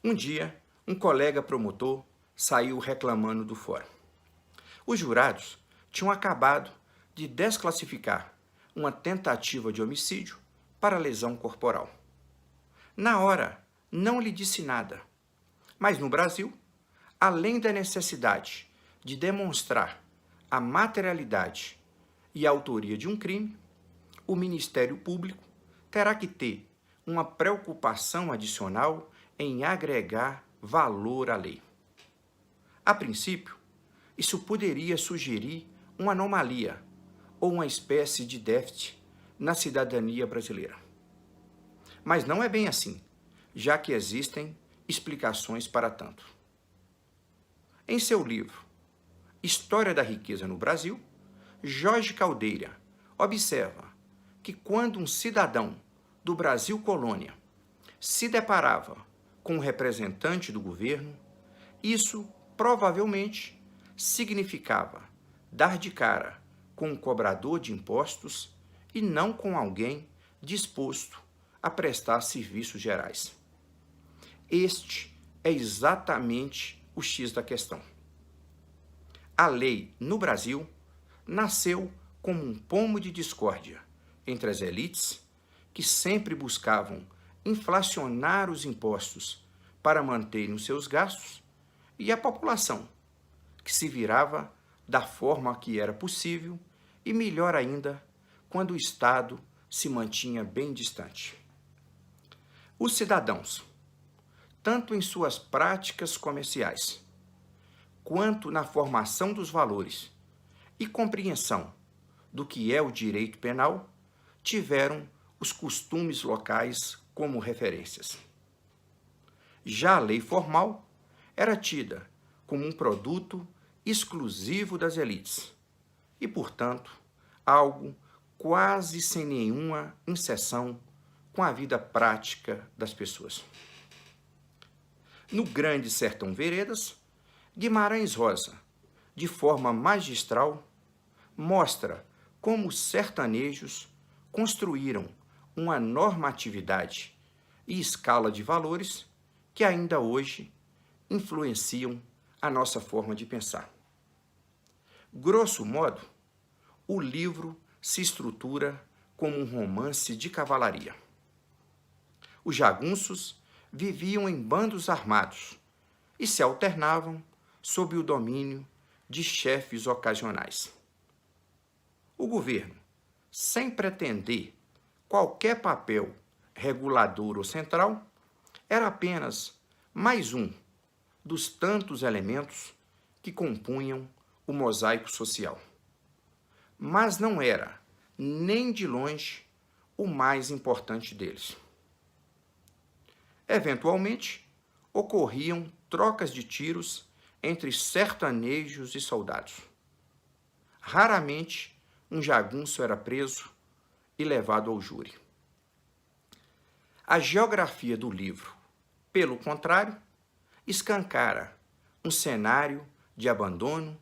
Um dia, um colega promotor saiu reclamando do fórum. Os jurados tinham acabado de desclassificar uma tentativa de homicídio para lesão corporal. Na hora, não lhe disse nada, mas no Brasil, além da necessidade de demonstrar a materialidade e a autoria de um crime, o Ministério Público terá que ter uma preocupação adicional em agregar valor à lei. A princípio, isso poderia sugerir uma anomalia ou uma espécie de déficit na cidadania brasileira. Mas não é bem assim, já que existem explicações para tanto. Em seu livro História da Riqueza no Brasil, Jorge Caldeira observa que quando um cidadão do Brasil colônia se deparava com um representante do governo, isso provavelmente significava dar de cara com um cobrador de impostos e não com alguém disposto a prestar serviços gerais. Este é exatamente o X da questão. A lei, no Brasil, nasceu como um pomo de discórdia entre as elites, que sempre buscavam inflacionar os impostos para manterem os seus gastos, e a população, que se virava da forma que era possível e, melhor ainda, quando o Estado se mantinha bem distante. Os cidadãos, tanto em suas práticas comerciais, quanto na formação dos valores e compreensão do que é o direito penal, tiveram os costumes locais como referências. Já a lei formal era tida como um produto exclusivo das elites e, portanto, algo quase sem nenhuma inserção com a vida prática das pessoas. No Grande Sertão Veredas, Guimarães Rosa, de forma magistral, mostra como os sertanejos construíram uma normatividade e escala de valores que ainda hoje influenciam a nossa forma de pensar. Grosso modo, o livro se estrutura como um romance de cavalaria. Os jagunços viviam em bandos armados e se alternavam sob o domínio de chefes ocasionais. O governo, sem pretender qualquer papel regulador ou central, era apenas mais um dos tantos elementos que compunham o mosaico social. Mas não era, nem de longe, o mais importante deles. Eventualmente, ocorriam trocas de tiros entre sertanejos e soldados. Raramente, um jagunço era preso e levado ao júri. A geografia do livro, pelo contrário, escancara um cenário de abandono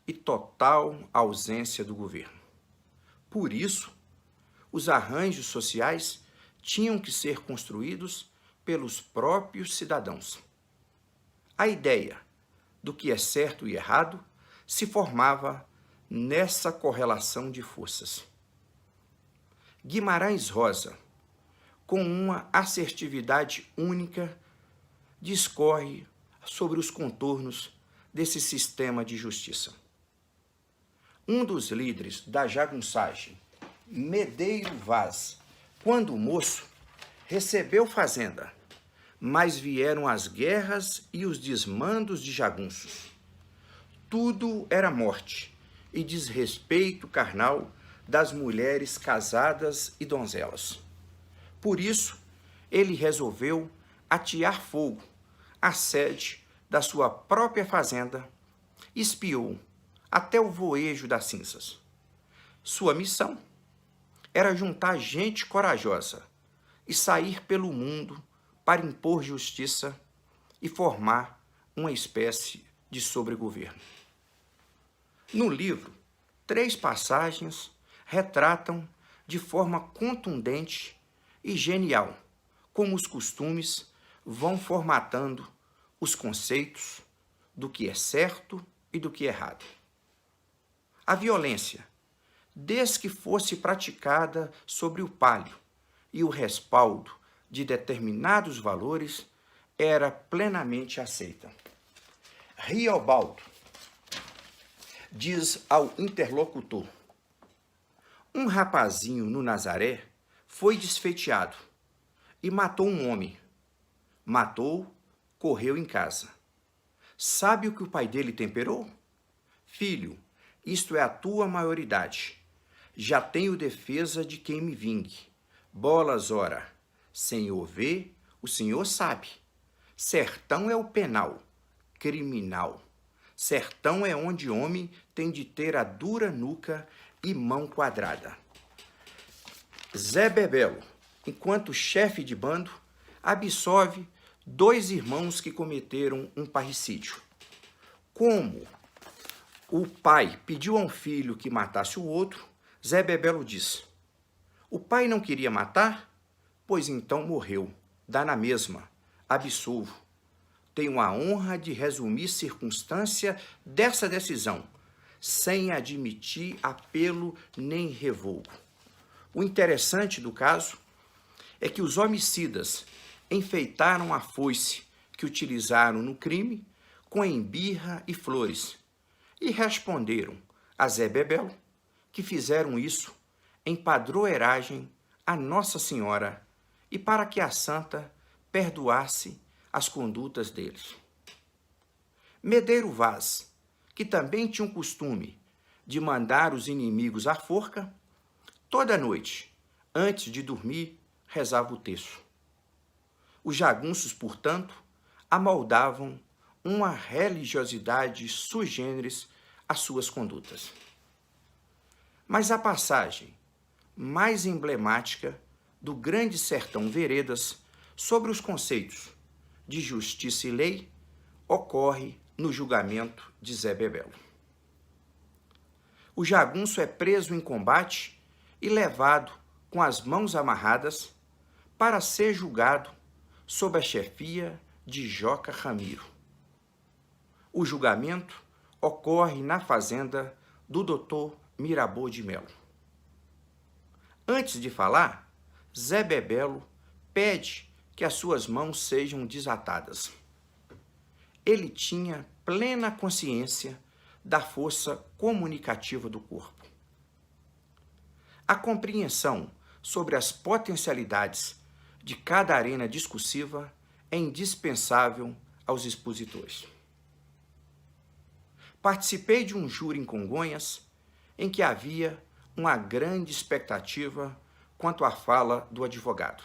e total ausência do governo. Por isso, os arranjos sociais tinham que ser construídos pelos próprios cidadãos. A ideia do que é certo e errado se formava nessa correlação de forças. Guimarães Rosa, com uma assertividade única, discorre sobre os contornos desse sistema de justiça. Um dos líderes da jagunçagem, Medeiro Vaz, quando moço, recebeu fazenda, mas vieram as guerras e os desmandos de jagunços. Tudo era morte e desrespeito carnal das mulheres casadas e donzelas. Por isso, ele resolveu atear fogo à sede da sua própria fazenda, espiou até o voejo das cinzas. Sua missão era juntar gente corajosa e sair pelo mundo para impor justiça e formar uma espécie de sobregoverno. No livro, 3 passagens retratam de forma contundente e genial como os costumes vão formatando os conceitos do que é certo e do que é errado. A violência, desde que fosse praticada sobre o palio e o respaldo de determinados valores, era plenamente aceita. Riobaldo diz ao interlocutor: um rapazinho no Nazaré foi desfeiteado e matou um homem. Matou, correu em casa. Sabe o que o pai dele temperou? Filho, isto é a tua maioridade. Já tenho defesa de quem me vingue. Bolas, ora. Senhor vê, o senhor sabe. Sertão é o penal, criminal. Sertão é onde homem tem de ter a dura nuca e mão quadrada. Zé Bebelo, enquanto chefe de bando, absolve 2 irmãos que cometeram um parricídio. Como o pai pediu a um filho que matasse o outro, Zé Bebelo diz: o pai não queria matar? Pois então morreu. Dá na mesma. Absolvo. Tenho a honra de resumir circunstância dessa decisão, sem admitir apelo nem revogo. O interessante do caso é que os homicidas enfeitaram a foice que utilizaram no crime com embirra e flores e responderam a Zé Bebelo que fizeram isso em padroeiragem a Nossa Senhora e para que a santa perdoasse as condutas deles. Medeiro Vaz, que também tinha um costume de mandar os inimigos à forca, toda noite, antes de dormir, rezava o terço. Os jagunços, portanto, amoldavam uma religiosidade sui generis às suas condutas. Mas a passagem mais emblemática do Grande Sertão Veredas sobre os conceitos de justiça e lei ocorre no julgamento de Zé Bebelo. O jagunço é preso em combate e levado com as mãos amarradas para ser julgado sob a chefia de Joca Ramiro. O julgamento ocorre na fazenda do Dr. Mirabeau de Melo. Antes de falar, Zé Bebelo pede que as suas mãos sejam desatadas. Ele tinha plena consciência da força comunicativa do corpo. A compreensão sobre as potencialidades de cada arena discursiva é indispensável aos expositores. Participei de um júri em Congonhas em que havia uma grande expectativa quanto à fala do advogado.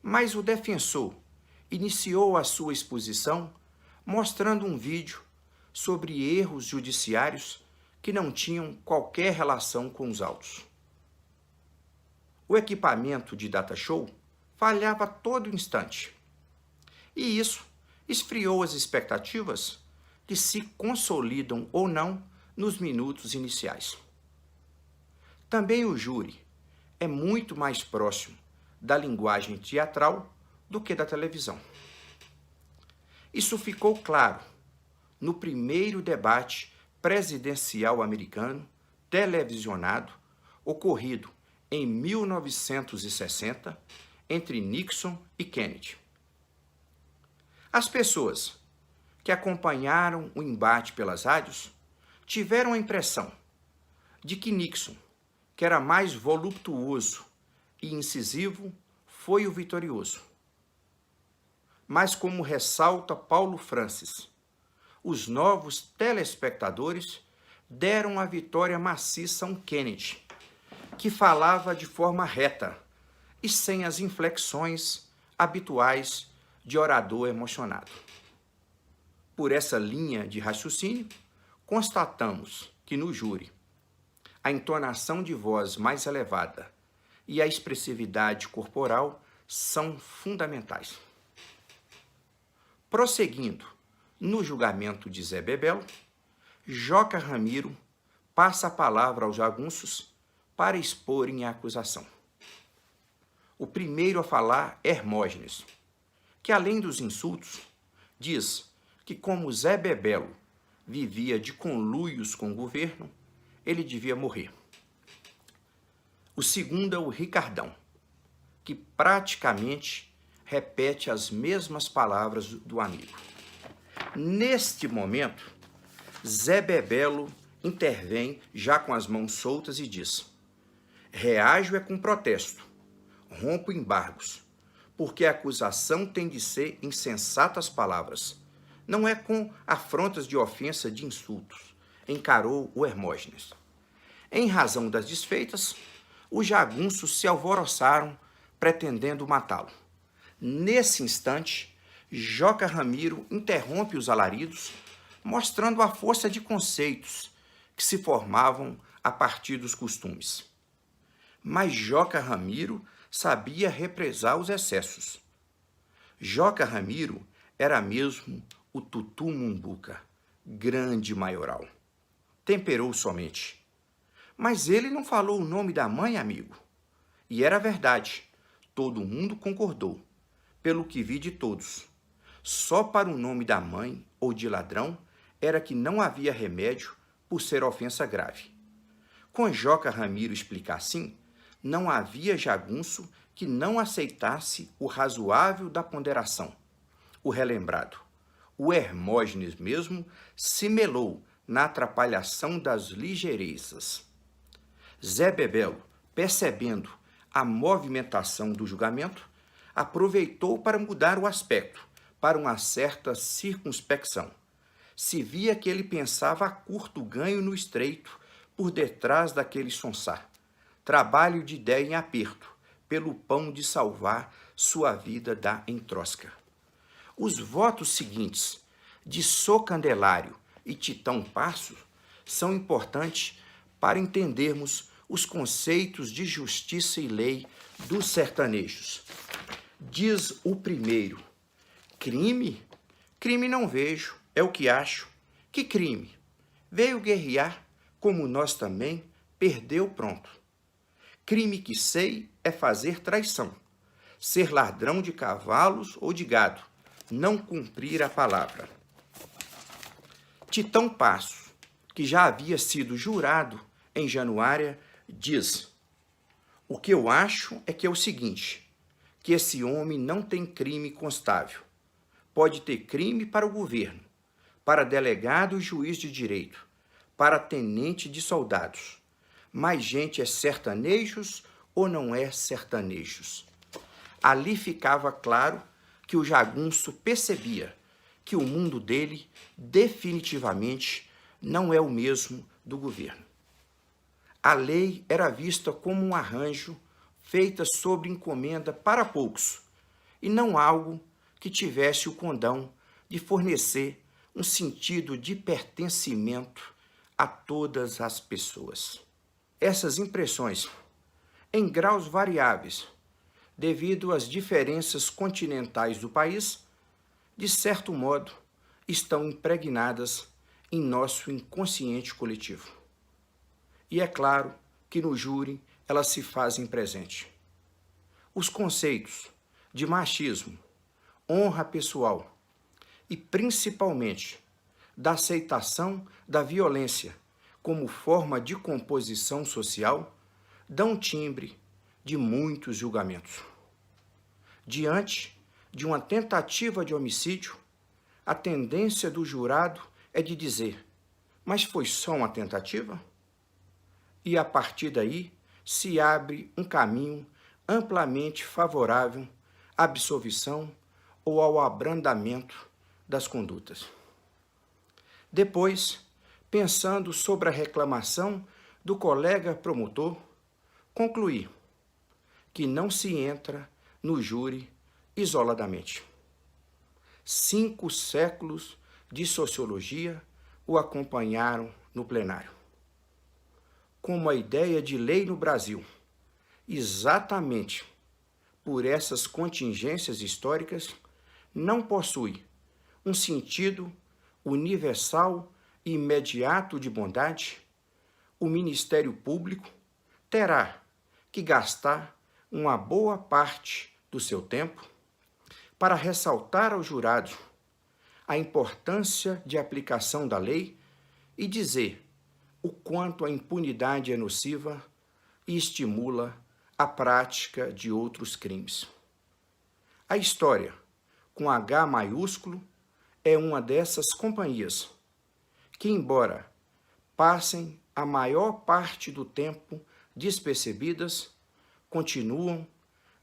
Mas o defensor iniciou a sua exposição mostrando um vídeo sobre erros judiciários que não tinham qualquer relação com os autos. O equipamento de data show falhava a todo instante. E isso esfriou as expectativas que se consolidam ou não nos minutos iniciais. Também o júri é muito mais próximo da linguagem teatral do que da televisão. Isso ficou claro no primeiro debate presidencial americano televisionado ocorrido em 1960 entre Nixon e Kennedy. As pessoas que acompanharam o embate pelas rádios tiveram a impressão de que Nixon, que era mais voluptuoso e incisivo, foi o vitorioso. Mas, como ressalta Paulo Francis, os novos telespectadores deram a vitória maciça a um Kennedy, que falava de forma reta e sem as inflexões habituais de orador emocionado. Por essa linha de raciocínio, constatamos que no júri, a entonação de voz mais elevada e a expressividade corporal são fundamentais. Prosseguindo no julgamento de Zé Bebelo, Joca Ramiro passa a palavra aos jagunços para exporem a acusação. O primeiro a falar é Hermógenes, que, além dos insultos, diz que, como Zé Bebelo vivia de conluios com o governo, ele devia morrer. O segundo é o Ricardão, que praticamente repete as mesmas palavras do amigo. Neste momento, Zé Bebelo intervém já com as mãos soltas e diz: reajo é com protesto, rompo embargos, porque a acusação tem de ser em sensatas palavras, não é com afrontas de ofensa de insultos, encarou o Hermógenes. Em razão das desfeitas, os jagunços se alvoroçaram, pretendendo matá-lo. Nesse instante, Joca Ramiro interrompe os alaridos, mostrando a força de conceitos que se formavam a partir dos costumes. Mas Joca Ramiro sabia represar os excessos. Joca Ramiro era mesmo o Tutu Mumbuca, grande maioral. Temperou somente. Mas ele não falou o nome da mãe, amigo. E era verdade. Todo mundo concordou, pelo que vi de todos. Só para o nome da mãe ou de ladrão era que não havia remédio por ser ofensa grave. Com Joca Ramiro explicar assim, não havia jagunço que não aceitasse o razoável da ponderação. O relembrado, o Hermógenes mesmo, se melou na atrapalhação das ligeirezas. Zé Bebelo, percebendo a movimentação do julgamento, aproveitou para mudar o aspecto, para uma certa circunspecção. Se via que ele pensava a curto ganho no estreito, por detrás daquele sonsar. Trabalho de ideia em aperto, pelo pão de salvar sua vida da entrosca. Os votos seguintes, de Sô Candelário e Titão Passo, são importantes para entendermos os conceitos de justiça e lei dos sertanejos. Diz o primeiro: crime? Crime não vejo, é o que acho. Que crime? Veio guerrear, como nós também, perdeu pronto. Crime que sei é fazer traição, ser ladrão de cavalos ou de gado, não cumprir a palavra. Titão Passo, que já havia sido jurado em Januária, diz: o que eu acho é que é o seguinte, que esse homem não tem crime constável. Pode ter crime para o governo, para delegado e juiz de direito, para tenente de soldados. Mas gente é sertanejos ou não é sertanejos? Ali ficava claro que o jagunço percebia que o mundo dele definitivamente não é o mesmo do governo. A lei era vista como um arranjo feita sob encomenda para poucos, e não algo que tivesse o condão de fornecer um sentido de pertencimento a todas as pessoas. Essas impressões, em graus variáveis, devido às diferenças continentais do país, de certo modo, estão impregnadas em nosso inconsciente coletivo. E é claro que no júri elas se fazem presente. Os conceitos de machismo, honra pessoal e, principalmente, da aceitação da violência como forma de composição social, dão timbre de muitos julgamentos. Diante de uma tentativa de homicídio, a tendência do jurado é de dizer: mas foi só uma tentativa? E a partir daí se abre um caminho amplamente favorável à absolvição ou ao abrandamento das condutas. Depois, pensando sobre a reclamação do colega promotor, concluí que não se entra no júri isoladamente. 5 séculos de sociologia o acompanharam no plenário. Como a ideia de lei no Brasil, exatamente por essas contingências históricas, não possui um sentido universal e imediato de bondade, o Ministério Público terá que gastar uma boa parte do seu tempo para ressaltar aos jurados a importância de aplicação da lei e dizer o quanto a impunidade é nociva e estimula a prática de outros crimes. A história, com H maiúsculo, é uma dessas companhias que, embora passem a maior parte do tempo despercebidas, continuam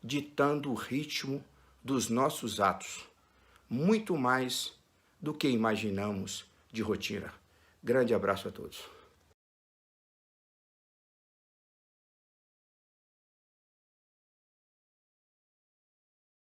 ditando o ritmo dos nossos atos, muito mais do que imaginamos de rotina. Grande abraço a todos.